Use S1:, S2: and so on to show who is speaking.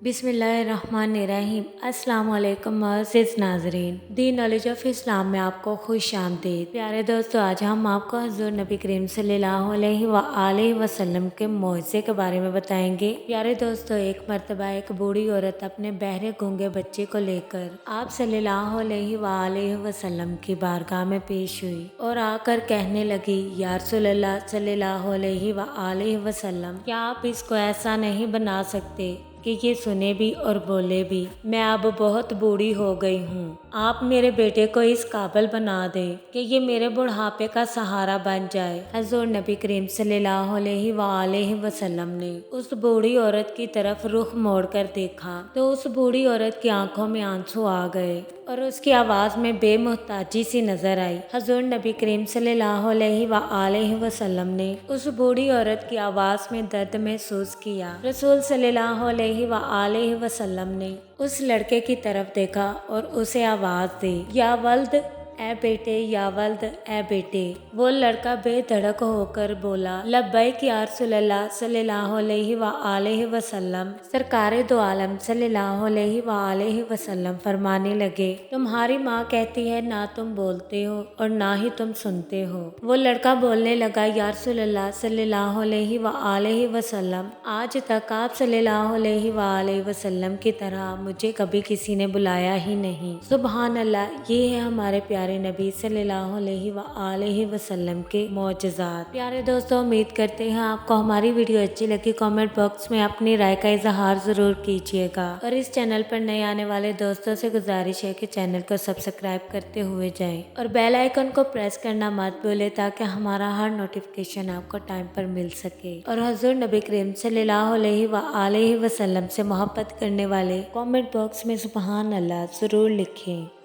S1: बिस्मिल्लाहिर्रहमानिर्रहीम। अस्सलाम वालेकुम मोअज़्ज़िज़ नाज़रीन, दी नॉलेज ऑफ इस्लाम में आपको खुश आमदीद। प्यारे दोस्तों, आज हम आपको हज़ूर नबी करीम सल्लल्लाहु अलैहि वसल्लम के मौज़े के बारे में बताएंगे। प्यारे दोस्तों, एक मर्तबा एक बूढ़ी औरत अपने बहरे गूंगे बच्चे को लेकर आप सल्लल्लाहु अलैहि वसल्लम की बारगाह में पेश हुई और आकर कहने लगी, या रसूलल्लाह सल्लल्लाहु अलैहि वसल्लम, क्या आप इसको ऐसा नहीं बना सकते कि ये सुने भी और बोले भी। मैं अब बहुत बूढ़ी हो गई हूँ, आप मेरे बेटे को इस काबिल बना दें कि ये मेरे बुढ़ापे का सहारा बन जाए। हज़ूर नबी करीम सल्लल्लाहु अलैहि वसल्लम ने उस बूढ़ी औरत की तरफ रुख मोड़कर देखा तो उस बूढ़ी औरत की आंखों में आंसू आ गए और उसकी आवाज़ में बेमुहताजी सी नजर आई। हज़ूर नबी करीम सल्लल्लाहु अलैहि वसल्लम ने उस बूढ़ी औरत की आवाज़ में दर्द महसूस किया। रसूल सल्लल्लाहु अलैहि वसल्लम ने उस लड़के की तरफ देखा और उसे आवाज़ दी, या वल्द, ए बेटे, या वल्द, ए बेटे। वो लड़का बेधड़क होकर बोला, लब्बैक या रसूलल्लाह सल्लल्लाहु अलैहि वसल्लम। सरकारे दो आलम सल्लल्लाहु अलैहि वसल्लम फरमाने लगे, तुम्हारी माँ कहती है ना तुम बोलते हो और ना ही तुम सुनते हो। वो लड़का बोलने लगा, या रसूलल्लाह सल्लल्लाहु अलैहि वसल्लम, आज तक आप सल्लल्लाहु अलैहि वसल्लम की तरह मुझे कभी किसी ने बुलाया ही नहीं। सुभान अल्लाह, ये है हमारे प्यारे नबी सल्लल्लाहु अलैहि वसल्लम के मौजज़ात। प्यारे दोस्तों, उम्मीद करते हैं आपको हमारी वीडियो अच्छी लगी। कमेंट बॉक्स में अपनी राय का इजहार ज़रूर कीजिएगा और इस चैनल पर नए आने वाले दोस्तों से गुजारिश है कि चैनल को सब्सक्राइब करते हुए जाएं और बेल आइकन को प्रेस करना मत भूलें ताकि हमारा हर नोटिफिकेशन आपको टाइम पर मिल सके। और हज़ूर नबी करीम सल्लल्लाहु अलैहि वसल्लम से मोहब्बत करने वाले कमेंट बॉक्स में सुभान अल्लाह ज़रूर लिखें।